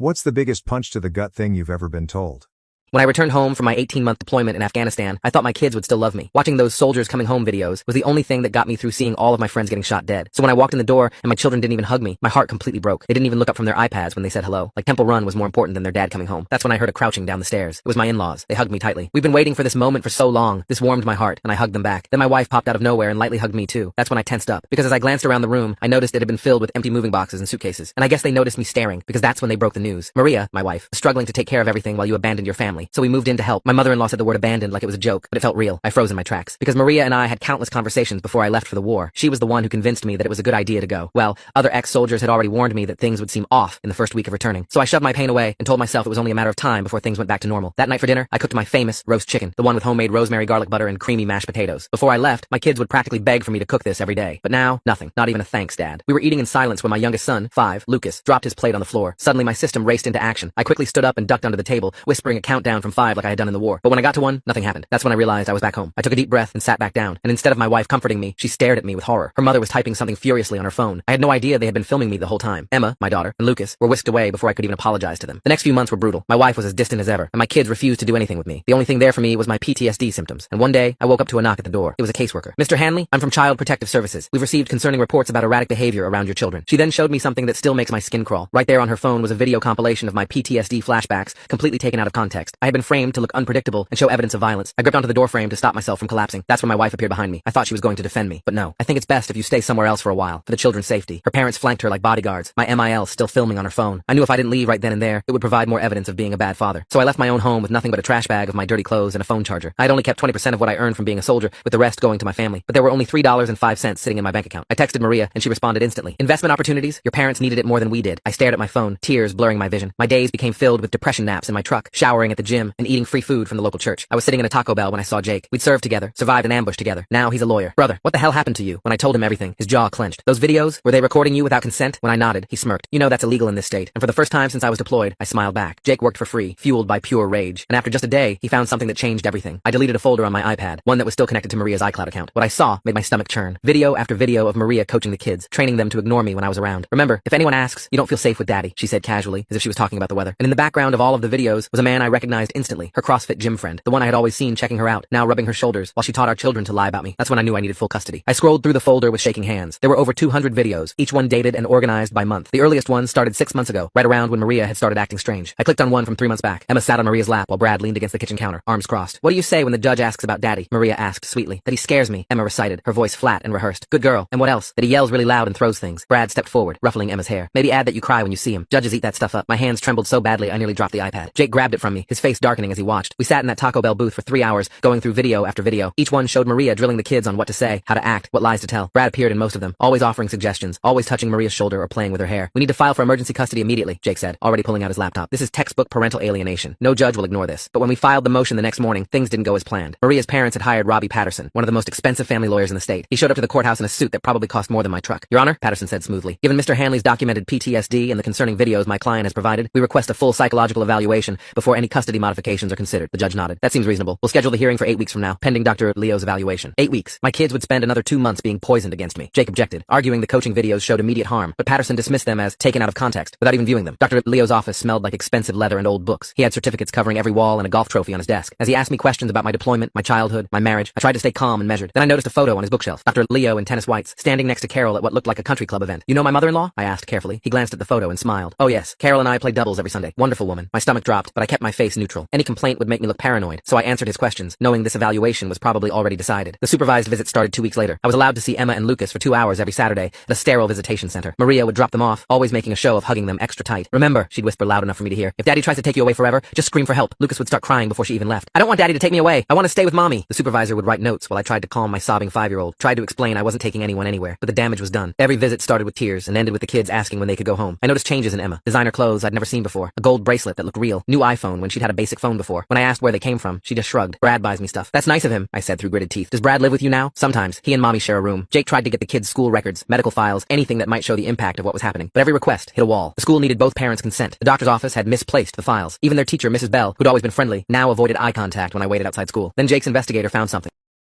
What's the biggest punch to the gut thing you've ever been told? When I returned home from my 18-month deployment in Afghanistan, I thought my kids would still love me. Watching those soldiers coming home videos was the only thing that got me through seeing all of my friends getting shot dead. So when I walked in the door and my children didn't even hug me, my heart completely broke. They didn't even look up from their iPads when they said hello. Like Temple Run was more important than their dad coming home. That's when I heard a crouching down the stairs. It was my in-laws. They hugged me tightly. We've been waiting for this moment for so long. This warmed my heart, and I hugged them back. Then my wife popped out of nowhere and lightly hugged me too. That's when I tensed up, because as I glanced around the room, I noticed it had been filled with empty moving boxes and suitcases. And I guess they noticed me staring, because that's when they broke the news. Maria, my wife, was struggling to take care of everything while you abandoned your family. So we moved in to help. My mother-in-law said the word abandoned like it was a joke, but it felt real. I froze in my tracks. Because Maria and I had countless conversations before I left for the war. She was the one who convinced me that it was a good idea to go. Well, other ex-soldiers had already warned me that things would seem off in the first week of returning. So I shoved my pain away and told myself it was only a matter of time before things went back to normal. That night for dinner, I cooked my famous roast chicken, the one with homemade rosemary garlic butter and creamy mashed potatoes. Before I left, my kids would practically beg for me to cook this every day. But now, nothing. Not even a thanks, Dad. We were eating in silence when my youngest son, 5, Lucas, dropped his plate on the floor. Suddenly my system raced into action. I quickly stood up and ducked under the table, whispering a countdown from 5 like I had done in the war. But when I got to 1, nothing happened. That's when I realized I was back home. I took a deep breath and sat back down, and instead of my wife comforting me, she stared at me with horror. Her mother was typing something furiously on her phone. I had no idea they had been filming me the whole time. Emma, my daughter, and Lucas were whisked away before I could even apologize to them. The next few months were brutal. My wife was as distant as ever, and my kids refused to do anything with me. The only thing there for me was my PTSD symptoms. And one day, I woke up to a knock at the door. It was a caseworker. "Mr. Hanley, I'm from Child Protective Services. We've received concerning reports about erratic behavior around your children." She then showed me something that still makes my skin crawl. Right there on her phone was a video compilation of my PTSD flashbacks, completely taken out of context. I had been framed to look unpredictable and show evidence of violence. I gripped onto the door frame to stop myself from collapsing. That's when my wife appeared behind me. I thought she was going to defend me, but no. "I think it's best if you stay somewhere else for a while, for the children's safety." Her parents flanked her like bodyguards, my MIL still filming on her phone. I knew if I didn't leave right then and there, it would provide more evidence of being a bad father. So I left my own home with nothing but a trash bag of my dirty clothes and a phone charger. I had only kept 20% of what I earned from being a soldier, with the rest going to my family. But there were only $3.05 sitting in my bank account. I texted Maria, and she responded instantly. "Investment opportunities? Your parents needed it more than we did." I stared at my phone, tears blurring my vision. My days became filled with depression naps in my truck, showering at the gym, and eating free food from the local church. I was sitting in a Taco Bell when I saw Jake. We'd served together, survived an ambush together. Now he's a lawyer. "Brother, what the hell happened to you?" When I told him everything, his jaw clenched. "Those videos, were they recording you without consent?" When I nodded, he smirked. "You know that's illegal in this state." And for the first time since I was deployed, I smiled back. Jake worked for free, fueled by pure rage. And after just a day, he found something that changed everything. I deleted a folder on my iPad, one that was still connected to Maria's iCloud account. What I saw made my stomach churn. Video after video of Maria coaching the kids, training them to ignore me when I was around. "Remember, if anyone asks, you don't feel safe with Daddy," she said casually, as if she was talking about the weather. And in the background of all of the videos was a man I recognized instantly, her CrossFit gym friend, the one I had always seen checking her out, now rubbing her shoulders while she taught our children to lie about me. That's when I knew I needed full custody. I scrolled through the folder with shaking hands. There were over 200 videos, each one dated and organized by month. The earliest one started 6 months ago, right around when Maria had started acting strange. I clicked on one from 3 months back. Emma sat on Maria's lap while Brad leaned against the kitchen counter, arms crossed. "What do you say when the judge asks about Daddy?" Maria asked sweetly. "That he scares me," Emma recited, her voice flat and rehearsed. "Good girl. And what else?" "That he yells really loud and throws things." Brad stepped forward, ruffling Emma's hair. "Maybe add that you cry when you see him. Judges eat that stuff up." My hands trembled so badly I nearly dropped the iPad. Jake grabbed it from me, his face darkening as he watched. We sat in that Taco Bell booth for 3 hours, going through video after video. Each one showed Maria drilling the kids on what to say, how to act, what lies to tell. Brad appeared in most of them, always offering suggestions, always touching Maria's shoulder or playing with her hair. "We need to file for emergency custody immediately," Jake said, already pulling out his laptop. "This is textbook parental alienation. No judge will ignore this." But when we filed the motion the next morning, things didn't go as planned. Maria's parents had hired Robbie Patterson, one of the most expensive family lawyers in the state. He showed up to the courthouse in a suit that probably cost more than my truck. "Your Honor," Patterson said smoothly, "given Mr. Hanley's documented PTSD and the concerning videos my client has provided, we request a full psychological evaluation before any custody modifications are considered." The judge nodded. "That seems reasonable. We'll schedule the hearing for 8 weeks from now, pending Dr. Leo's evaluation." 8 weeks. My kids would spend another 2 months being poisoned against me. Jake objected, arguing the coaching videos showed immediate harm, but Patterson dismissed them as taken out of context, without even viewing them. Dr. Leo's office smelled like expensive leather and old books. He had certificates covering every wall and a golf trophy on his desk. As he asked me questions about my deployment, my childhood, my marriage, I tried to stay calm and measured. Then I noticed a photo on his bookshelf. Dr. Leo in tennis whites, standing next to Carol at what looked like a country club event. "You know my mother-in-law?" I asked carefully. He glanced at the photo and smiled. "Oh yes, Carol and I play doubles every Sunday. Wonderful woman." My stomach dropped, but I kept my face neutral. Any complaint would make me look paranoid, so I answered his questions, knowing this evaluation was probably already decided. The supervised visit started 2 weeks later. I was allowed to see Emma and Lucas for 2 hours every Saturday at a sterile visitation center. Maria would drop them off, always making a show of hugging them extra tight. "Remember," she'd whisper loud enough for me to hear, "if Daddy tries to take you away forever, just scream for help." Lucas would start crying before she even left. "I don't want Daddy to take me away. I want to stay with Mommy." The supervisor would write notes while I tried to calm my sobbing 5-year-old, tried to explain I wasn't taking anyone anywhere, but the damage was done. Every visit started with tears and ended with the kids asking when they could go home. I noticed changes in Emma. Designer clothes I'd never seen before, a gold bracelet that looked real, new iPhone when she'd had a basic phone before. When I asked where they came from, she just shrugged. "Brad buys me stuff." "That's nice of him," I said through gritted teeth. "Does Brad live with you now?" "Sometimes. He and Mommy share a room." Jake tried to get the kids' school records, medical files, anything that might show the impact of what was happening. But every request hit a wall. The school needed both parents' consent. The doctor's office had misplaced the files. Even their teacher, Mrs. Bell, who'd always been friendly, now avoided eye contact when I waited outside school. Then Jake's investigator found something.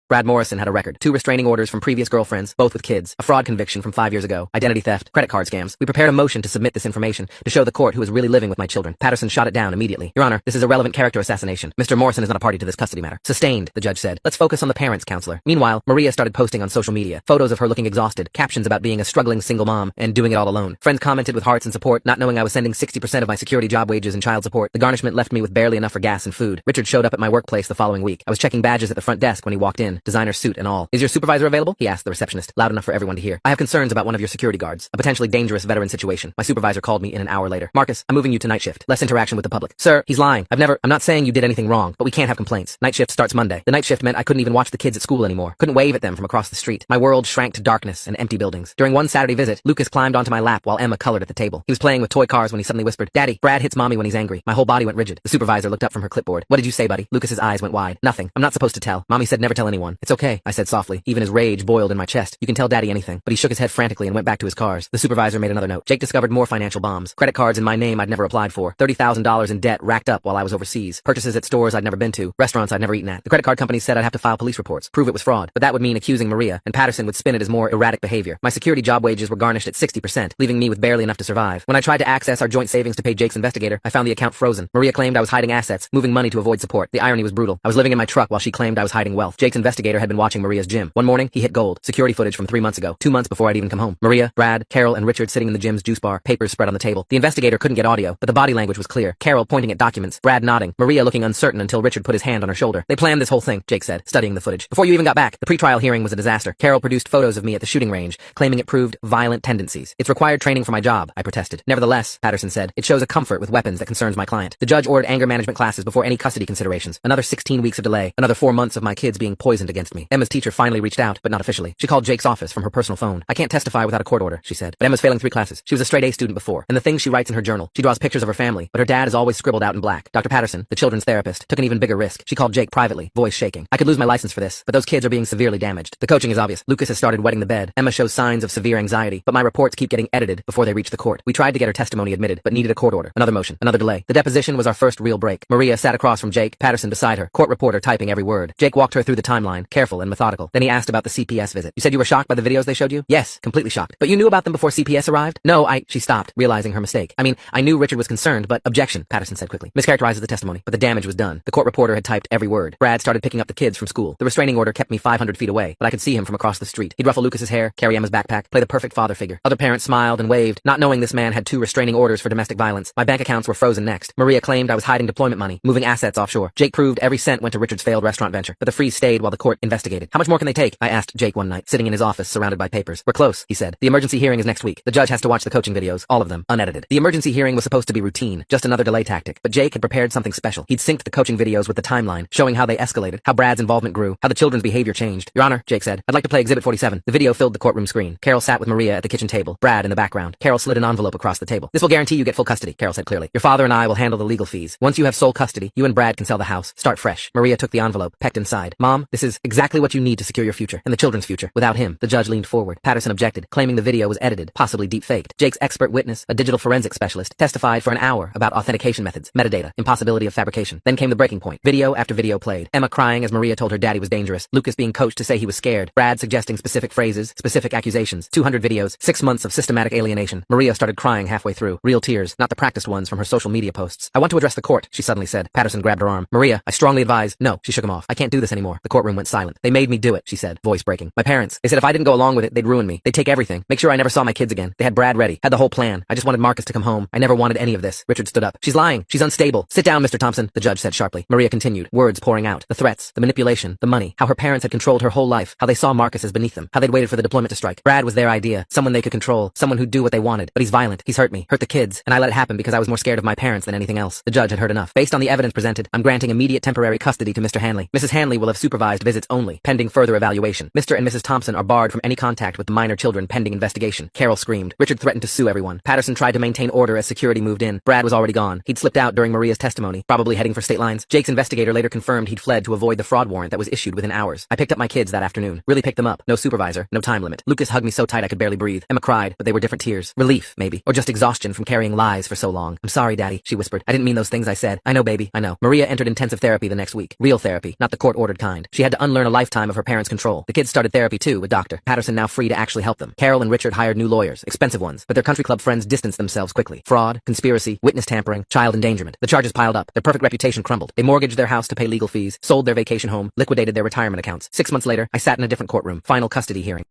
Brad Morrison had a record. 2 restraining orders from previous girlfriends, both with kids. A fraud conviction from 5 years ago. Identity theft. Credit card scams. We prepared a motion to submit this information to show the court who is really living with my children. Patterson shot it down immediately. Your Honor, this is irrelevant character assassination. Mr. Morrison is not a party to this custody matter. Sustained, the judge said. Let's focus on the parents, counselor. Meanwhile, Maria started posting on social media. Photos of her looking exhausted. Captions about being a struggling single mom and doing it all alone. Friends commented with hearts and support, not knowing I was sending 60% of my security job wages and child support. The garnishment left me with barely enough for gas and food. Richard showed up at my workplace the following week. I was checking badges at the front desk when he walked in, designer suit and all. Is your supervisor available? He asked the receptionist, loud enough for everyone to hear. I have concerns about one of your security guards. A potentially dangerous veteran situation. My supervisor called me in an hour later. Marcus, I'm moving you to night shift. Less interaction with the public. Sir, he's lying. I'm not saying you did anything wrong, but we can't have complaints. Night shift starts Monday. The night shift meant I couldn't even watch the kids at school anymore. Couldn't wave at them from across the street. My world shrank to darkness and empty buildings. During one Saturday visit, Lucas climbed onto my lap while Emma colored at the table. He was playing with toy cars when he suddenly whispered, Daddy, Brad hits mommy when he's angry. My whole body went rigid. The supervisor looked up from her clipboard. What did you say, buddy? Lucas's eyes went wide. Nothing. I'm not supposed to tell. Mommy said never tell anyone. It's okay, I said softly. Even his rage boiled in my chest. You can tell Daddy anything. But he shook his head frantically and went back to his cars. The supervisor made another note. Jake discovered more financial bombs. Credit cards in my name I'd never applied for. $30,000 in debt racked up while I was overseas. Purchases at stores I'd never been to. Restaurants I'd never eaten at. The credit card company said I'd have to file police reports. Prove it was fraud. But that would mean accusing Maria, and Patterson would spin it as more erratic behavior. My security job wages were garnished at 60%, leaving me with barely enough to survive. When I tried to access our joint savings to pay Jake's investigator, I found the account frozen. Maria claimed I was hiding assets, moving money to avoid support. The irony was brutal. I was living in my truck while she claimed I was hiding wealth. Jake's investigator had been watching Maria's gym. One morning, he hit gold. Security footage from 3 months ago. 2 months before I'd even come home. Maria, Brad, Carol, and Richard sitting in the gym's juice bar. Papers spread on the table. The investigator couldn't get audio, but the body language was clear. Carol pointing at documents. Brad nodding. Maria looking uncertain until Richard put his hand on her shoulder. They planned this whole thing, Jake said, studying the footage. Before you even got back, the pretrial hearing was a disaster. Carol produced photos of me at the shooting range, claiming it proved violent tendencies. It's required training for my job, I protested. Nevertheless, Patterson said, it shows a comfort with weapons that concerns my client. The judge ordered anger management classes before any custody considerations. Another 16 weeks of delay. Another 4 months of my kids being poisoned against me. Emma's teacher finally reached out, but not officially. She called Jake's office from her personal phone. I can't testify without a court order, she said. But Emma's failing 3 classes. She was a straight A student before. And the things she writes in her journal. She draws pictures of her family, but her dad is always scribbled out in black. Dr. Patterson, the children's therapist, took an even bigger risk. She called Jake privately, voice shaking. I could lose my license for this, but those kids are being severely damaged. The coaching is obvious. Lucas has started wetting the bed. Emma shows signs of severe anxiety, but my reports keep getting edited before they reach the court. We tried to get her testimony admitted, but needed a court order. Another motion. Another delay. The deposition was our first real break. Maria sat across from Jake, Patterson beside her, court reporter typing every word. Jake walked her through the timeline, careful and methodical. Then he asked about the CPS visit. You said you were shocked by the videos they showed you? Yes, completely shocked. But you knew about them before CPS arrived? No, she stopped, realizing her mistake. I knew Richard was concerned, but objection, Patterson said quickly. Mischaracterizes the testimony, but the damage was done. The court reporter had typed every word. Brad started picking up the kids from school. The restraining order kept me 500 feet away, but I could see him from across the street. He'd ruffle Lucas's hair, carry Emma's backpack, play the perfect father figure. Other parents smiled and waved, not knowing this man had 2 restraining orders for domestic violence. My bank accounts were frozen next. Maria claimed I was hiding deployment money, moving assets offshore. Jake proved every cent went to Richard's failed restaurant venture, but the freeze stayed while the court investigated. How much more can they take? I asked Jake one night, sitting in his office surrounded by papers. We're close, he said. The emergency hearing is next week. The judge has to watch the coaching videos, all of them, unedited. The emergency hearing was supposed to be routine, just another delay tactic, but Jake had prepared something special. He'd synced the coaching videos with the timeline, showing how they escalated, how Brad's involvement grew, how the children's behavior changed. Your Honor, Jake said, I'd like to play Exhibit 47. The video filled the courtroom screen. Carol sat with Maria at the kitchen table, Brad in the background. Carol slid an envelope across the table. This will guarantee you get full custody, Carol said clearly. Your father and I will handle the legal fees. Once you have sole custody, you and Brad can sell the house. Start fresh. Maria took the envelope, pecked inside. Mom, this is exactly what you need to secure your future, and the children's future. Without him, the judge leaned forward. Patterson objected, claiming the video was edited, possibly deep-faked. Jake's expert witness, a digital forensic specialist, testified for an hour about authentication methods, metadata, impossibility of fabrication. Then came the breaking point. Video after video played. Emma crying as Maria told her daddy was dangerous. Lucas being coached to say he was scared. Brad suggesting specific phrases, specific accusations. 200 videos, 6 months of systematic alienation. Maria started crying halfway through. Real tears, not the practiced ones from her social media posts. I want to address the court, she suddenly said. Patterson grabbed her arm. Maria, I strongly advise. No, she shook him off. I can't do this anymore. The courtroom went silent. They made me do it, she said, voice breaking. My parents, they said if I didn't go along with it, they'd ruin me. They'd take everything. Make sure I never saw my kids again. They had Brad ready. Had the whole plan. I just wanted Marcus to come home. I never wanted any of this. Richard stood up. She's lying. She's unstable. Sit down, Mr. Thompson, the judge said sharply. Maria continued, words pouring out. The threats, the manipulation, the money, how her parents had controlled her whole life, how they saw Marcus as beneath them, how they'd waited for the deployment to strike. Brad was their idea. Someone they could control. Someone who'd do what they wanted. But he's violent. He's hurt me. Hurt the kids. And I let it happen because I was more scared of my parents than anything else. The judge had heard enough. Based on the evidence presented, I'm granting immediate temporary custody to Mr. Hanley. Mrs. Hanley will have supervised visits only, pending further evaluation. Mr. and Mrs. Thompson are barred from any contact with the minor children pending investigation. Carol screamed. Richard threatened to sue everyone. Patterson tried to maintain order as security moved in. Brad was already gone. He'd slipped out during Maria's testimony, probably heading for state lines. Jake's investigator later confirmed he'd fled to avoid the fraud warrant that was issued within hours. I picked up my kids that afternoon. Really picked them up. No supervisor, no time limit. Lucas hugged me so tight I could barely breathe. Emma cried, but they were different tears. Relief, maybe. Or just exhaustion from carrying lies for so long. I'm sorry, Daddy, she whispered. I didn't mean those things I said. I know, baby, I know. Maria entered intensive therapy the next week. Real therapy, not the court-ordered kind. She had to to unlearn a lifetime of her parents' control. The kids started therapy too, with Dr. Patterson now free to actually help them. Carol and Richard hired new lawyers, expensive ones, but their country club friends distanced themselves quickly. Fraud, conspiracy, witness tampering, child endangerment. The charges piled up. Their perfect reputation crumbled. They mortgaged their house to pay legal fees, sold their vacation home, liquidated their retirement accounts. 6 months later, I sat in a different courtroom. Final custody hearing.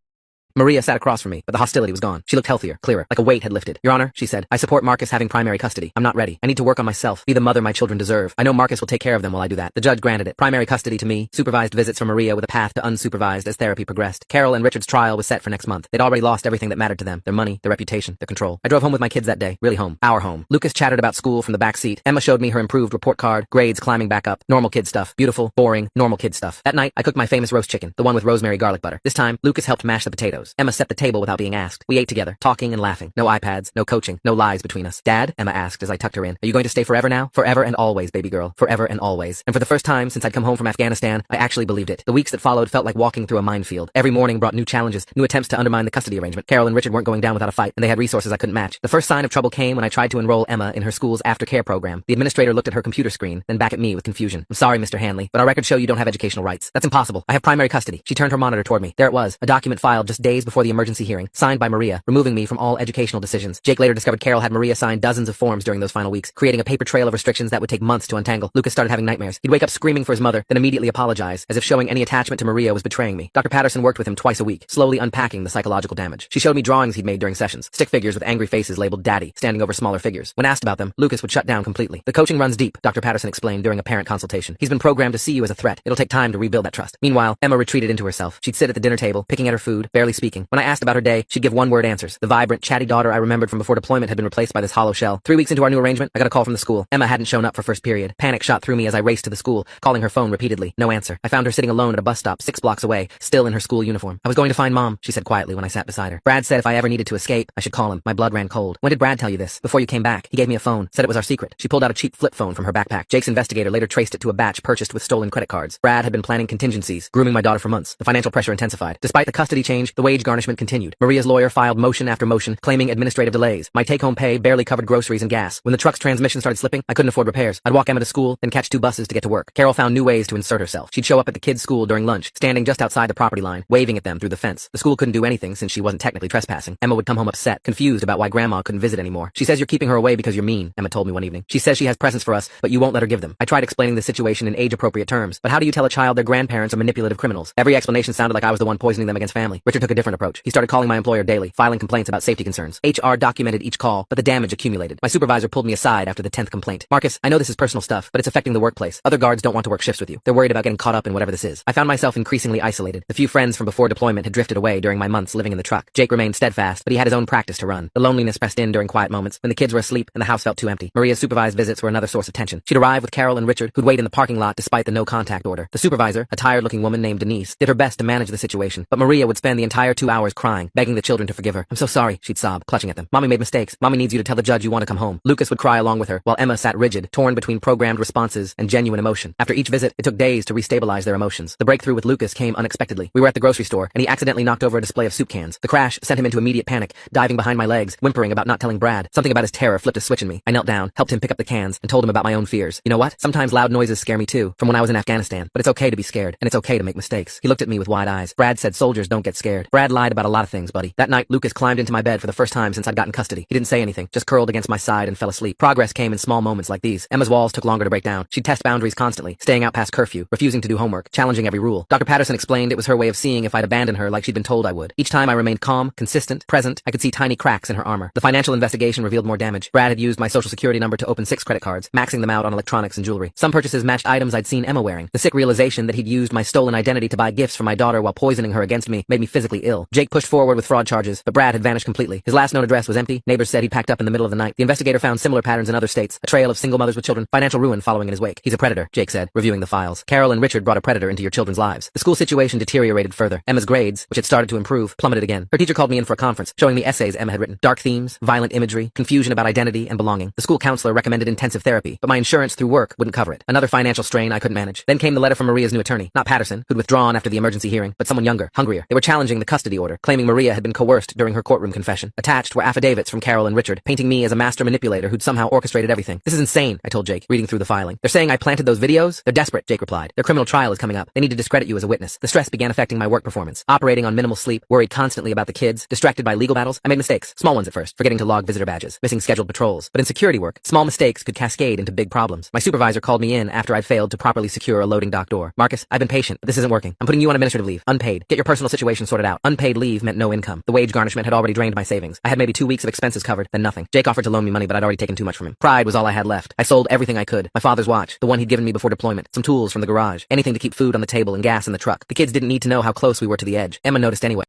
Maria sat across from me, but the hostility was gone. She looked healthier, clearer, like a weight had lifted. Your Honor, she said, I support Marcus having primary custody. I'm not ready. I need to work on myself, be the mother my children deserve. I know Marcus will take care of them while I do that. The judge granted it. Primary custody to me, supervised visits for Maria with a path to unsupervised as therapy progressed. Carol and Richard's trial was set for next month. They'd already lost everything that mattered to them, their money, their reputation, their control. I drove home with my kids that day, really home, our home. Lucas chattered about school from the back seat. Emma showed me her improved report card, grades climbing back up, normal kid stuff, beautiful, boring, normal kid stuff. That night, I cooked my famous roast chicken, the one with rosemary garlic butter. This time, Lucas helped mash the potatoes. Emma set the table without being asked. We ate together, talking and laughing. No iPads, no coaching, no lies between us. Dad, Emma asked as I tucked her in, are you going to stay forever now? Forever and always, baby girl. Forever and always. And for the first time since I'd come home from Afghanistan, I actually believed it. The weeks that followed felt like walking through a minefield. Every morning brought new challenges, new attempts to undermine the custody arrangement. Carol and Richard weren't going down without a fight, and they had resources I couldn't match. The first sign of trouble came when I tried to enroll Emma in her school's aftercare program. The administrator looked at her computer screen, then back at me with confusion. I'm sorry, Mr. Hanley, but our records show you don't have educational rights. That's impossible. I have primary custody. She turned her monitor toward me. There it was, a document filed just days before the emergency hearing, signed by Maria, removing me from all educational decisions. Jake later discovered Carol had Maria sign dozens of forms during those final weeks, creating a paper trail of restrictions that would take months to untangle. Lucas started having nightmares. He'd wake up screaming for his mother, then immediately apologize, as if showing any attachment to Maria was betraying me. Dr. Patterson worked with him twice a week, slowly unpacking the psychological damage. She showed me drawings he'd made during sessions, stick figures with angry faces labeled daddy, standing over smaller figures. When asked about them, Lucas would shut down completely. The coaching runs deep, Dr. Patterson explained during a parent consultation. He's been programmed to see you as a threat. It'll take time to rebuild that trust. Meanwhile, Emma retreated into herself. She'd sit at the dinner table, picking at her food, barely speaking. When I asked about her day, she'd give one-word answers. The vibrant, chatty daughter I remembered from before deployment had been replaced by this hollow shell. 3 weeks into our new arrangement, I got a call from the school. Emma hadn't shown up for first period. Panic shot through me as I raced to the school, calling her phone repeatedly. No answer. I found her sitting alone at a bus stop 6 blocks away, still in her school uniform. I was going to find Mom, she said quietly when I sat beside her. Brad said if I ever needed to escape, I should call him. My blood ran cold. When did Brad tell you this? Before you came back. He gave me a phone, said it was our secret. She pulled out a cheap flip phone from her backpack. Jake's investigator later traced it to a batch purchased with stolen credit cards. Brad had been planning contingencies, grooming my daughter for months. The financial pressure intensified. Despite the custody change, the wage garnishment continued. Maria's lawyer filed motion after motion, claiming administrative delays. My take-home pay barely covered groceries and gas. When the truck's transmission started slipping, I couldn't afford repairs. I'd walk Emma to school, then catch 2 buses to get to work. Carol found new ways to insert herself. She'd show up at the kids' school during lunch, standing just outside the property line, waving at them through the fence. The school couldn't do anything since she wasn't technically trespassing. Emma would come home upset, confused about why Grandma couldn't visit anymore. She says you're keeping her away because you're mean, Emma told me one evening. She says she has presents for us, but you won't let her give them. I tried explaining the situation in age-appropriate terms, but how do you tell a child their grandparents are manipulative criminals? Every explanation sounded like I was the one poisoning them against family. Richard took a different approach. He started calling my employer daily, filing complaints about safety concerns. HR documented each call, but the damage accumulated. My supervisor pulled me aside after the 10th complaint. Marcus, I know this is personal stuff, but it's affecting the workplace. Other guards don't want to work shifts with you. They're worried about getting caught up in whatever this is. I found myself increasingly isolated. The few friends from before deployment had drifted away during my months living in the truck. Jake remained steadfast, but he had his own practice to run. The loneliness pressed in during quiet moments, when the kids were asleep and the house felt too empty. Maria's supervised visits were another source of tension. She'd arrive with Carol and Richard, who'd wait in the parking lot despite the no-contact order. The supervisor, a tired-looking woman named Denise, did her best to manage the situation, but Maria would spend the entire 2 hours crying, begging the children to forgive her. I'm so sorry, she'd sob, clutching at them. Mommy made mistakes. Mommy needs you to tell the judge you want to come home. Lucas would cry along with her, while Emma sat rigid, torn between programmed responses and genuine emotion. After each visit, it took days to restabilize their emotions. The breakthrough with Lucas came unexpectedly. We were at the grocery store, and he accidentally knocked over a display of soup cans. The crash sent him into immediate panic, diving behind my legs, whimpering about not telling Brad. Something about his terror flipped a switch in me. I knelt down, helped him pick up the cans, and told him about my own fears. You know what? Sometimes loud noises scare me too, from when I was in Afghanistan. But it's okay to be scared, and it's okay to make mistakes. He looked at me with wide eyes. Brad said soldiers don't get scared. Brad lied about a lot of things, buddy. That night, Lucas climbed into my bed for the first time since I'd gotten custody. He didn't say anything, just curled against my side and fell asleep. Progress came in small moments like these. Emma's walls took longer to break down. She'd test boundaries constantly, staying out past curfew, refusing to do homework, challenging every rule. Dr. Patterson explained it was her way of seeing if I'd abandon her like she'd been told I would. Each time I remained calm, consistent, present, I could see tiny cracks in her armor. The financial investigation revealed more damage. Brad had used my social security number to open 6 credit cards, maxing them out on electronics and jewelry. Some purchases matched items I'd seen Emma wearing. The sick realization that he'd used my stolen identity to buy gifts for my daughter while poisoning her against me made me physically ill. Jake pushed forward with fraud charges, but Brad had vanished completely. His last known address was empty. Neighbors said he'd packed up in the middle of the night. The investigator found similar patterns in other states, a trail of single mothers with children, financial ruin following in his wake. He's a predator, Jake said, reviewing the files. Carol and Richard brought a predator into your children's lives. The school situation deteriorated further. Emma's grades, which had started to improve, plummeted again. Her teacher called me in for a conference, showing me essays Emma had written. Dark themes, violent imagery, confusion about identity and belonging. The school counselor recommended intensive therapy, but my insurance through work wouldn't cover it. Another financial strain I couldn't manage. Then came the letter from Maria's new attorney, not Patterson, who'd withdrawn after the emergency hearing, but someone younger, hungrier. They were challenging the custody order, claiming Maria had been coerced during her courtroom confession. Attached were affidavits from Carol and Richard, painting me as a master manipulator who'd somehow orchestrated everything. This is insane, I told Jake, reading through the filing. They're saying I planted those videos? They're desperate, Jake replied. Their criminal trial is coming up. They need to discredit you as a witness. The stress began affecting my work performance. Operating on minimal sleep, worried constantly about the kids, distracted by legal battles. I made mistakes. Small ones at first, forgetting to log visitor badges, missing scheduled patrols. But in security work, small mistakes could cascade into big problems. My supervisor called me in after I'd failed to properly secure a loading dock door. Marcus, I've been patient, but this isn't working. I'm putting you on administrative leave. Unpaid. Get your personal situation sorted out. Unpaid leave meant no income. The wage garnishment had already drained my savings. I had maybe 2 weeks of expenses covered, then nothing. Jake offered to loan me money, but I'd already taken too much from him. Pride was all I had left. I sold everything I could. My father's watch, the one he'd given me before deployment, some tools from the garage, anything to keep food on the table and gas in the truck. The kids didn't need to know how close we were to the edge. Emma noticed anyway.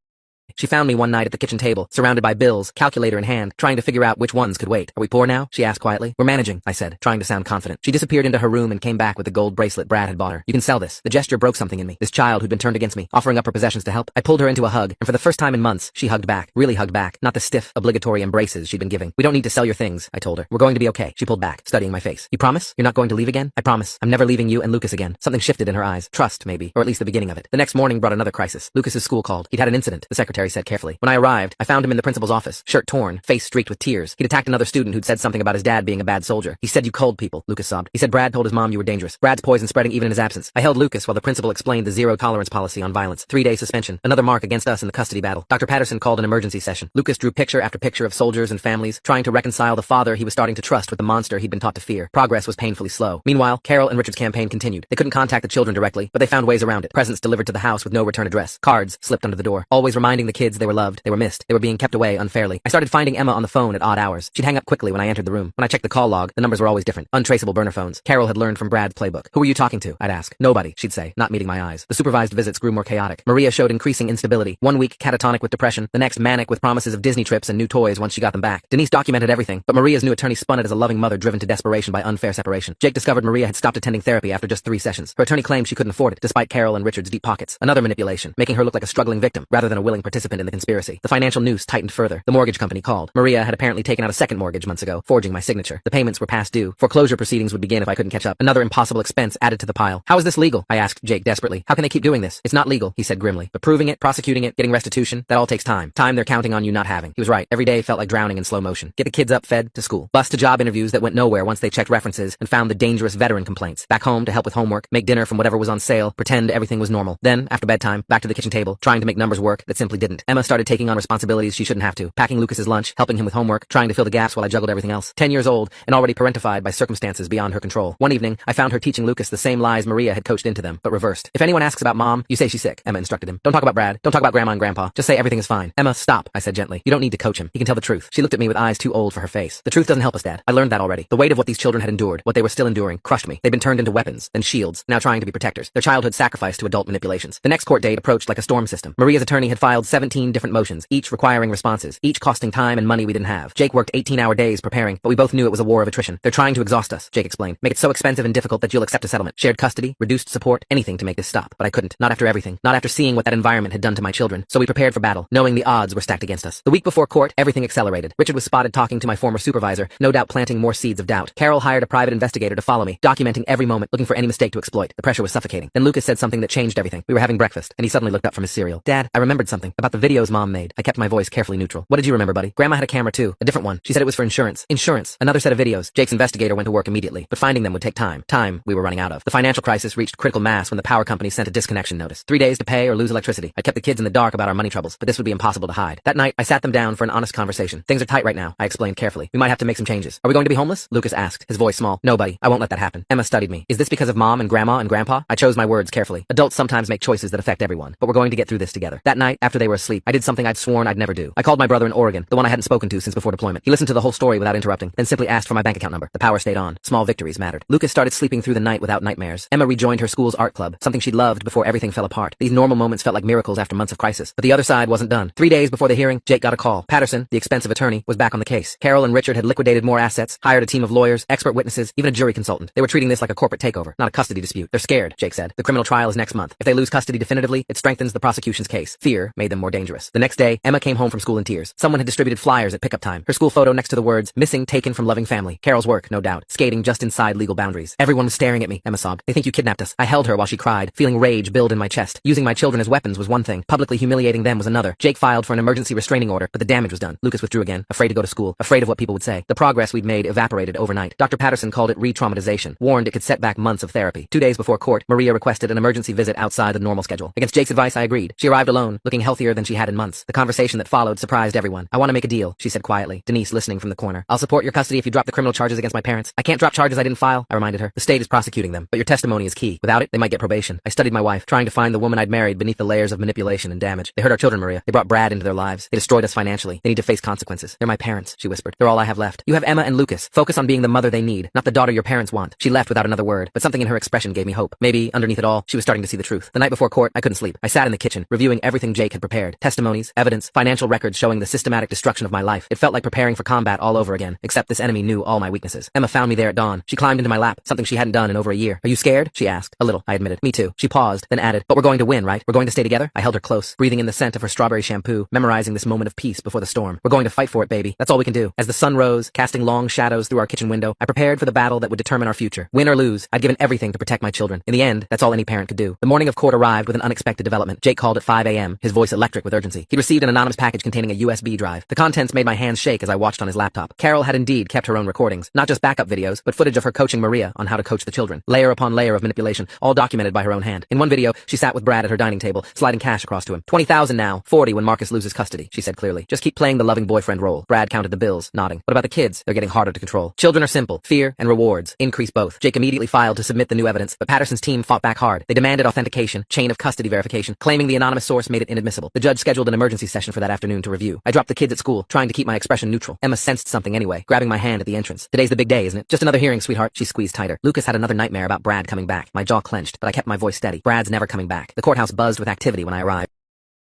She found me one night at the kitchen table, surrounded by bills, calculator in hand, trying to figure out which ones could wait. Are we poor now? She asked quietly. We're managing, I said, trying to sound confident. She disappeared into her room and came back with the gold bracelet Brad had bought her. You can sell this. The gesture broke something in me. This child who'd been turned against me, offering up her possessions to help. I pulled her into a hug, and for the first time in months, she hugged back. Really hugged back. Not the stiff, obligatory embraces she'd been giving. We don't need to sell your things, I told her. We're going to be okay. She pulled back, studying my face. You promise? You're not going to leave again? I promise. I'm never leaving you and Lucas again. Something shifted in her eyes. Trust, maybe. Or at least the beginning of it. The next morning brought another crisis. Lucas's school called. He'd had an incident, the secretary said carefully. When I arrived, I found him in the principal's office, shirt torn, face streaked with tears. He'd attacked another student who'd said something about his dad being a bad soldier. He said you cold people, Lucas sobbed. He said Brad told his mom you were dangerous. Brad's poison spreading even in his absence. I held Lucas while the principal explained the zero-tolerance policy on violence. 3-day suspension. Another mark against us in the custody battle. Dr. Patterson called an emergency session. Lucas drew picture after picture of soldiers and families, trying to reconcile the father he was starting to trust with the monster he'd been taught to fear. Progress was painfully slow. Meanwhile, Carol and Richard's campaign continued. They couldn't contact the children directly, but they found ways around it. Presents delivered to the house with no return address. Cards slipped under the door, always reminding the kids they were loved, they were missed, they were being kept away unfairly. I started finding Emma on the phone at odd hours. She'd hang up quickly when I entered the room. When I checked the call log, the numbers were always different. Untraceable burner phones. Carol had learned from Brad's playbook. Who were you talking to? I'd ask. Nobody, she'd say, not meeting my eyes. The supervised visits grew more chaotic. Maria showed increasing instability. 1 week catatonic with depression, the next manic with promises of Disney trips and new toys once she got them back. Denise documented everything, but Maria's new attorney spun it as a loving mother driven to desperation by unfair separation. Jake discovered Maria had stopped attending therapy after just 3 sessions. Her attorney claimed she couldn't afford it, despite Carol and Richard's deep pockets. Another manipulation, making her look like a struggling victim rather than a willing participant in the conspiracy. The financial noose tightened further. The mortgage company called. Maria had apparently taken out a second mortgage months ago, forging my signature. The payments were past due. Foreclosure proceedings would begin if I couldn't catch up. Another impossible expense added to the pile. How is this legal? I asked Jake desperately. How can they keep doing this? It's not legal, he said grimly. But proving it, prosecuting it, getting restitution, that all takes time. Time they're counting on you not having. He was right. Every day felt like drowning in slow motion. Get the kids up, fed, to school. Bus to job interviews that went nowhere once they checked references and found the dangerous veteran complaints. Back home to help with homework, make dinner from whatever was on sale, pretend everything was normal. Then, after bedtime, back to the kitchen table, trying to make numbers work that simply didn't. Emma started taking on responsibilities she shouldn't have to. Packing Lucas's lunch, helping him with homework, trying to fill the gaps while I juggled everything else. 10 years old and already parentified by circumstances beyond her control. One evening, I found her teaching Lucas the same lies Maria had coached into them, but reversed. If anyone asks about Mom, you say she's sick, Emma instructed him. Don't talk about Brad. Don't talk about Grandma and Grandpa. Just say everything is fine. Emma, stop, I said gently. You don't need to coach him. He can tell the truth. She looked at me with eyes too old for her face. The truth doesn't help us, Dad. I learned that already. The weight of what these children had endured, what they were still enduring, crushed me. They'd been turned into weapons, then shields, now trying to be protectors. Their childhood sacrificed to adult manipulations. The next court date approached like a storm system. Maria's attorney had filed 17 different motions, each requiring responses, each costing time and money we didn't have. Jake worked 18-hour days preparing, but we both knew it was a war of attrition. They're trying to exhaust us, Jake explained. Make it so expensive and difficult that you'll accept a settlement. Shared custody, reduced support, anything to make this stop. But I couldn't. Not after everything. Not after seeing what that environment had done to my children. So we prepared for battle, knowing the odds were stacked against us. The week before court, everything accelerated. Richard was spotted talking to my former supervisor, no doubt planting more seeds of doubt. Carol hired a private investigator to follow me, documenting every moment, looking for any mistake to exploit. The pressure was suffocating. Then Lucas said something that changed everything. We were having breakfast, and he suddenly looked up from his cereal. Dad, I remembered something about the videos Mom made. I kept my voice carefully neutral. What did you remember, buddy? Grandma had a camera too, a different one. She said it was for insurance. Insurance. Another set of videos. Jake's investigator went to work immediately, but finding them would take time. Time we were running out of. The financial crisis reached critical mass when the power company sent a disconnection notice. 3 days to pay or lose electricity. I kept the kids in the dark about our money troubles, but this would be impossible to hide. That night, I sat them down for an honest conversation. Things are tight right now, I explained carefully. We might have to make some changes. Are we going to be homeless? Lucas asked, his voice small. No, buddy. I won't let that happen. Emma studied me. Is this because of Mom and Grandma and Grandpa? I chose my words carefully. Adults sometimes make choices that affect everyone, but we're going to get through this together. That night, after they were asleep, I did something I'd sworn I'd never do. I called my brother in Oregon, the one I hadn't spoken to since before deployment. He listened to the whole story without interrupting, then simply asked for my bank account number. The power stayed on. Small victories mattered. Lucas started sleeping through the night without nightmares. Emma rejoined her school's art club, something she'd loved before everything fell apart. These normal moments felt like miracles after months of crisis. But the other side wasn't done. 3 days before the hearing, Jake got a call. Patterson, the expensive attorney, was back on the case. Carol and Richard had liquidated more assets, hired a team of lawyers, expert witnesses, even a jury consultant. They were treating this like a corporate takeover, not a custody dispute. They're scared, Jake said. The criminal trial is next month. If they lose custody definitively, it strengthens the prosecution's case. Fear made them them more dangerous. The next day, Emma came home from school in tears. Someone had distributed flyers at pickup time. Her school photo next to the words, "Missing, taken from loving family." Carol's work, no doubt. Skating just inside legal boundaries. Everyone was staring at me, Emma sobbed. They think you kidnapped us. I held her while she cried, feeling rage build in my chest. Using my children as weapons was one thing. Publicly humiliating them was another. Jake filed for an emergency restraining order, but the damage was done. Lucas withdrew again, afraid to go to school, afraid of what people would say. The progress we'd made evaporated overnight. Dr. Patterson called it re-traumatization, warned it could set back months of therapy. 2 days before court, Maria requested an emergency visit outside the normal schedule. Against Jake's advice, I agreed. She arrived alone, looking healthier than she had in months. The conversation that followed surprised everyone. "I want to make a deal," she said quietly, Denise listening from the corner. "I'll support your custody if you drop the criminal charges against my parents." "I can't drop charges I didn't file," I reminded her. "The state is prosecuting them, but your testimony is key. Without it, they might get probation." I studied my wife, trying to find the woman I'd married beneath the layers of manipulation and damage. "They hurt our children, Maria. They brought Brad into their lives. They destroyed us financially. They need to face consequences. They're my parents," she whispered. "They're all I have left. You have Emma and Lucas. Focus on being the mother they need, not the daughter your parents want." She left without another word, but something in her expression gave me hope. Maybe, underneath it all, she was starting to see the truth. The night before court, I couldn't sleep. I sat in the kitchen, reviewing everything Jake had prepared. Testimonies, evidence, financial records showing the systematic destruction of my life. It felt like preparing for combat all over again, except this enemy knew all my weaknesses. Emma found me there at dawn. She climbed into my lap, something she hadn't done in over a year. "Are you scared?" she asked. "A little," I admitted. "Me too." She paused, then added, "But we're going to win, right? We're going to stay together?" I held her close, breathing in the scent of her strawberry shampoo, memorizing this moment of peace before the storm. "We're going to fight for it, baby. That's all we can do." As the sun rose, casting long shadows through our kitchen window, I prepared for the battle that would determine our future. Win or lose, I'd given everything to protect my children. In the end, that's all any parent could do. The morning of court arrived with an unexpected development. Jake called at 5 a.m., his voice electric with urgency. He'd received an anonymous package containing a USB drive. The contents made my hands shake as I watched on his laptop. Carol had indeed kept her own recordings, not just backup videos, but footage of her coaching Maria on how to coach the children. Layer upon layer of manipulation, all documented by her own hand. In one video, she sat with Brad at her dining table, sliding cash across to him. $20,000 now, 40 when Marcus loses custody, she said clearly. "Just keep playing the loving boyfriend role." Brad counted the bills, nodding. "What about the kids? They're getting harder to control." "Children are simple. Fear and rewards. Increase both." Jake immediately filed to submit the new evidence, but Patterson's team fought back hard. They demanded authentication, chain of custody verification, claiming the anonymous source made it inadmissible. The judge scheduled an emergency session for that afternoon to review. I dropped the kids at school, trying to keep my expression neutral. Emma sensed something anyway, grabbing my hand at the entrance. "Today's the big day, isn't it?" "Just another hearing, sweetheart." She squeezed tighter. Lucas had another nightmare about Brad coming back. My jaw clenched, but I kept my voice steady. "Brad's never coming back." The courthouse buzzed with activity when I arrived.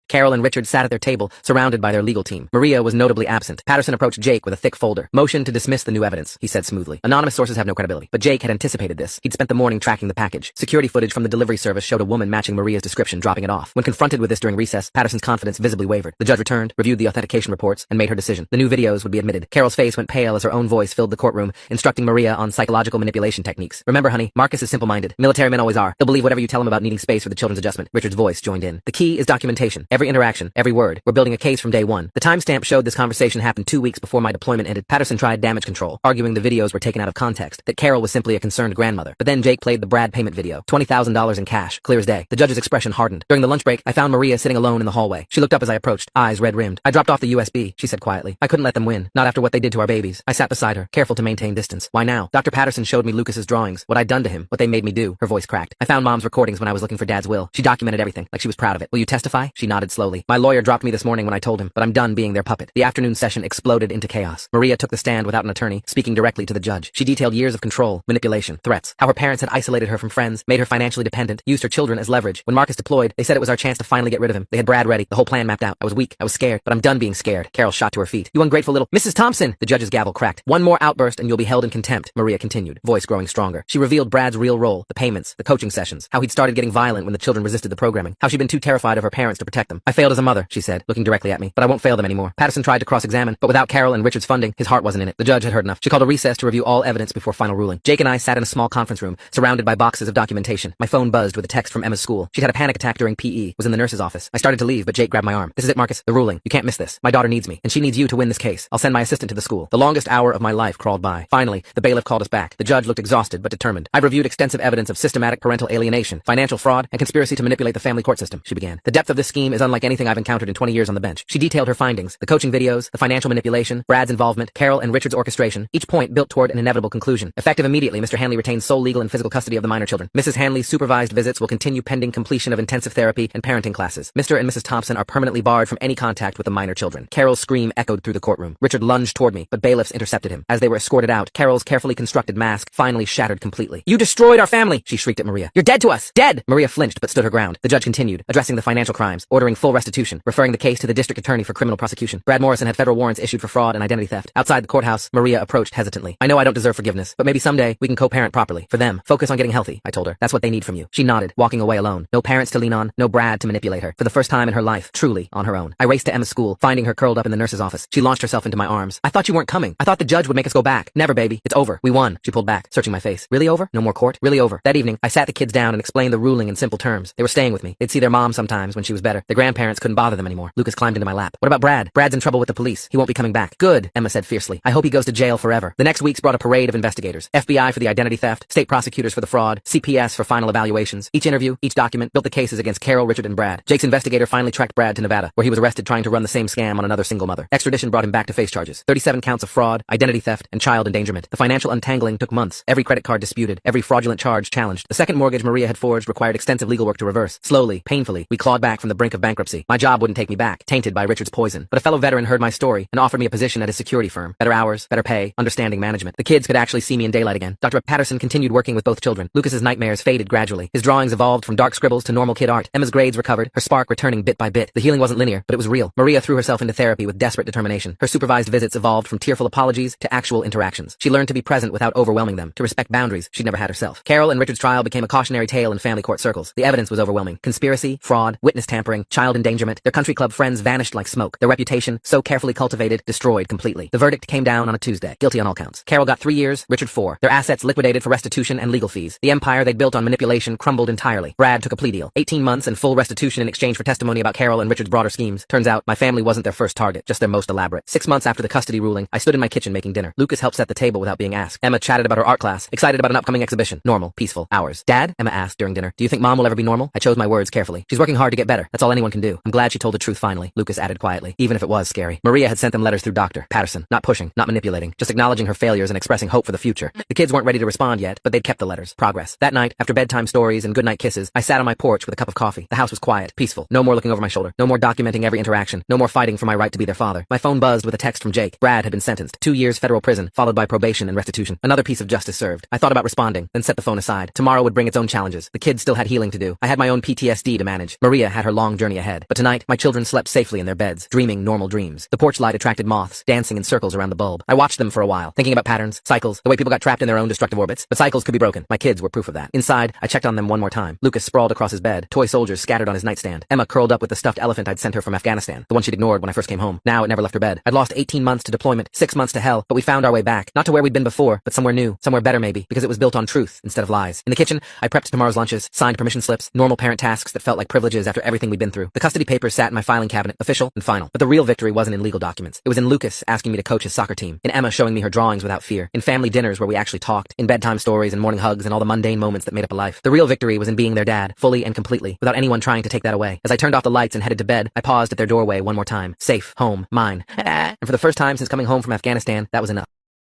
Carol and Richard sat at their table, surrounded by their legal team. Maria was notably absent. Patterson approached Jake with a thick folder. "Motion to dismiss the new evidence," he said smoothly. "Anonymous sources have no credibility." But Jake had anticipated this. He'd spent the morning tracking the package. Security footage from the delivery service showed a woman matching Maria's description, dropping it off. When confronted with this during recess, Patterson's confidence visibly wavered. The judge returned, reviewed the authentication reports, and made her decision. The new videos would be admitted. Carol's face went pale as her own voice filled the courtroom, instructing Maria on psychological manipulation techniques. "Remember, honey, Marcus is simple-minded. Military men always are. He'll believe whatever you tell him about needing space for the children's adjustment." Richard's voice joined in. "The key is documentation. Every interaction, every word. We're building a case from day one." The timestamp showed this conversation happened 2 weeks before my deployment ended. Patterson tried damage control, arguing the videos were taken out of context, that Carol was simply a concerned grandmother. But then Jake played the Brad payment video. $20,000 in cash, clear as day. The judge's expression hardened. During the lunch break, I found Maria sitting alone in the hallway. She looked up as I approached, eyes red-rimmed. "I dropped off the USB," she said quietly. "I couldn't let them win, not after what they did to our babies." I sat beside her, careful to maintain distance. "Why now?" Dr. Patterson showed me Lucas's drawings, what I'd done to him, what they made me do. Her voice cracked. "I found Mom's recordings when I was looking for Dad's will. She documented everything, like she was proud of it." "Will you testify?" She nodded slowly. "My lawyer dropped me this morning when I told him, but I'm done being their puppet." The afternoon session exploded into chaos. Maria took the stand without an attorney, speaking directly to the judge. She detailed years of control, manipulation, threats, how her parents had isolated her from friends, made her financially dependent, used her children as leverage. When Marcus deployed, they said it was our chance to finally get rid of him. They had Brad ready, the whole plan mapped out. I was weak, I was scared, but I'm done being scared. Carol shot to her feet. "You ungrateful little—" "Mrs. Thompson!" The judge's gavel cracked. "One more outburst and you'll be held in contempt," Maria continued, voice growing stronger. She revealed Brad's real role, the payments, the coaching sessions, how he'd started getting violent when the children resisted the programming, how she'd been too terrified of her parents to protect them. "I failed as a mother," she said, looking directly at me, "but I won't fail them anymore." Patterson tried to cross-examine, but without Carol and Richard's funding, his heart wasn't in it. The judge had heard enough. She called a recess to review all evidence before final ruling. Jake and I sat in a small conference room, surrounded by boxes of documentation. My phone buzzed with a text from Emma's school. She'd had a panic attack during PE, was in the nurse's office. I started to leave, but Jake grabbed my arm. "This is it, Marcus. The ruling. You can't miss this. My daughter needs me, and she needs you to win this case. I'll send my assistant to the school." The longest hour of my life crawled by. Finally, the bailiff called us back. The judge looked exhausted, but determined. "I've reviewed extensive evidence of systematic parental alienation, financial fraud, and conspiracy to manipulate the family court system," she began. "The depth of this scheme is unlike anything I've encountered in 20 years on the bench." She detailed her findings, the coaching videos, the financial manipulation, Brad's involvement, Carol and Richard's orchestration, each point built toward an inevitable conclusion. Effective immediately, Mr. Hanley retains sole legal and physical custody of the minor children. Mrs. Hanley's supervised visits will continue pending completion of intensive therapy and parenting classes. Mr. and Mrs. Thompson are permanently barred from any contact with the minor children. Carol's scream echoed through the courtroom. Richard lunged toward me, but bailiffs intercepted him. As they were escorted out, Carol's carefully constructed mask finally shattered completely. "You destroyed our family!" she shrieked at Maria. "You're dead to us! Dead!" Maria flinched but stood her ground. The judge continued, addressing the financial crimes, ordering full restitution, referring the case to the district attorney for criminal prosecution. Brad Morrison had federal warrants issued for fraud and identity theft. Outside the courthouse, Maria approached hesitantly. I know I don't deserve forgiveness, but maybe someday we can co-parent properly. For them, focus on getting healthy, I told her. That's what they need from you. She nodded, walking away alone. No parents to lean on, no Brad to manipulate her. For the first time in her life, truly on her own. I raced to Emma's school, finding her curled up in the nurse's office. She launched herself into my arms. I thought you weren't coming. I thought the judge would make us go back. Never, baby. It's over. We won. She pulled back, searching my face. Really over? No more court? Really over? That evening, I sat the kids down and explained the ruling in simple terms. They were staying with me. They'd see their mom sometimes when she was better. The grandparents couldn't bother them anymore. Lucas climbed into my lap. What about Brad? Brad's in trouble with the police. He won't be coming back. Good, Emma said fiercely. I hope he goes to jail forever. The next weeks brought a parade of investigators. FBI for the identity theft, state prosecutors for the fraud, CPS for final evaluations. Each interview, each document built the cases against Carol, Richard, and Brad. Jake's investigator finally tracked Brad to Nevada, where he was arrested trying to run the same scam on another single mother. Extradition brought him back to face charges. 37 counts of fraud, identity theft, and child endangerment. The financial untangling took months. Every credit card disputed, every fraudulent charge challenged. The second mortgage Maria had forged required extensive legal work to reverse. Slowly, painfully, we clawed back from the brink of bankruptcy. My job wouldn't take me back, tainted by Richard's poison. But a fellow veteran heard my story and offered me a position at his security firm. Better hours, better pay, understanding management. The kids could actually see me in daylight again. Dr. Patterson continued working with both children. Lucas's nightmares faded gradually. His drawings evolved from dark scribbles to normal kid art. Emma's grades recovered, her spark returning bit by bit. The healing wasn't linear, but it was real. Maria threw herself into therapy with desperate determination. Her supervised visits evolved from tearful apologies to actual interactions. She learned to be present without overwhelming them, to respect boundaries she'd never had herself. Carol and Richard's trial became a cautionary tale in family court circles. The evidence was overwhelming. Conspiracy, fraud, witness tampering, child endangerment. Their country club friends vanished like smoke. Their reputation, so carefully cultivated, destroyed completely. The verdict came down on a Tuesday. Guilty on all counts. Carol got 3 years, Richard 4. Their assets liquidated for restitution and legal fees. The empire they'd built on manipulation crumbled entirely. Brad took a plea deal. 18 months and full restitution in exchange for testimony about Carol and Richard's broader schemes. Turns out, my family wasn't their first target, just their most elaborate. 6 months after the custody ruling, I stood in my kitchen making dinner. Lucas helped set the table without being asked. Emma chatted about her art class, excited about an upcoming exhibition. Normal, peaceful, hours. Dad? Emma asked during dinner. Do you think Mom will ever be normal? I chose my words carefully. She's working hard to get better. That's all anyone can do. I'm glad she told the truth finally, Lucas added quietly, even if it was scary. Maria had sent them letters through Dr. Patterson. Not pushing, not manipulating, just acknowledging her failures and expressing hope for the future. The kids weren't ready to respond yet, but they'd kept the letters. Progress. That night, after bedtime stories and goodnight kisses, I sat on my porch with a cup of coffee. The house was quiet, peaceful. No more looking over my shoulder. No more documenting every interaction. No more fighting for my right to be their father. My phone buzzed with a text from Jake. Brad had been sentenced. 2 years federal prison, followed by probation and restitution. Another piece of justice served. I thought about responding, then set the phone aside. Tomorrow would bring its own challenges. The kids still had healing to do. I had my own PTSD to manage. Maria had her long journey ahead. But tonight, my children slept safely in their beds, dreaming normal dreams. The porch light attracted moths, dancing in circles around the bulb. I watched them for a while, thinking about patterns, cycles, the way people got trapped in their own destructive orbits. But cycles could be broken. My kids were proof of that. Inside, I checked on them one more time. Lucas sprawled across his bed, toy soldiers scattered on his nightstand. Emma curled up with the stuffed elephant I'd sent her from Afghanistan, the one she'd ignored when I first came home. Now it never left her bed. I'd lost 18 months to deployment, 6 months to hell, but we found our way back. Not to where we'd been before, but somewhere new, somewhere better maybe, because it was built on truth instead of lies. In the kitchen, I prepped tomorrow's lunches, signed permission slips, normal parent tasks that felt like privileges after everything we'd been through. The custody papers sat in my filing cabinet, official and final. But the real victory wasn't in legal documents. It was in Lucas asking me to coach his soccer team, in Emma showing me her drawings without fear, in family dinners where we actually talked, in bedtime stories and morning hugs and all the mundane moments that made up a life. The real victory was in being their dad, fully and completely, without anyone trying to take that away. As I turned off the lights and headed to bed, I paused at their doorway one more time. Safe, home, mine. And for the first time since coming home from Afghanistan, that was enough.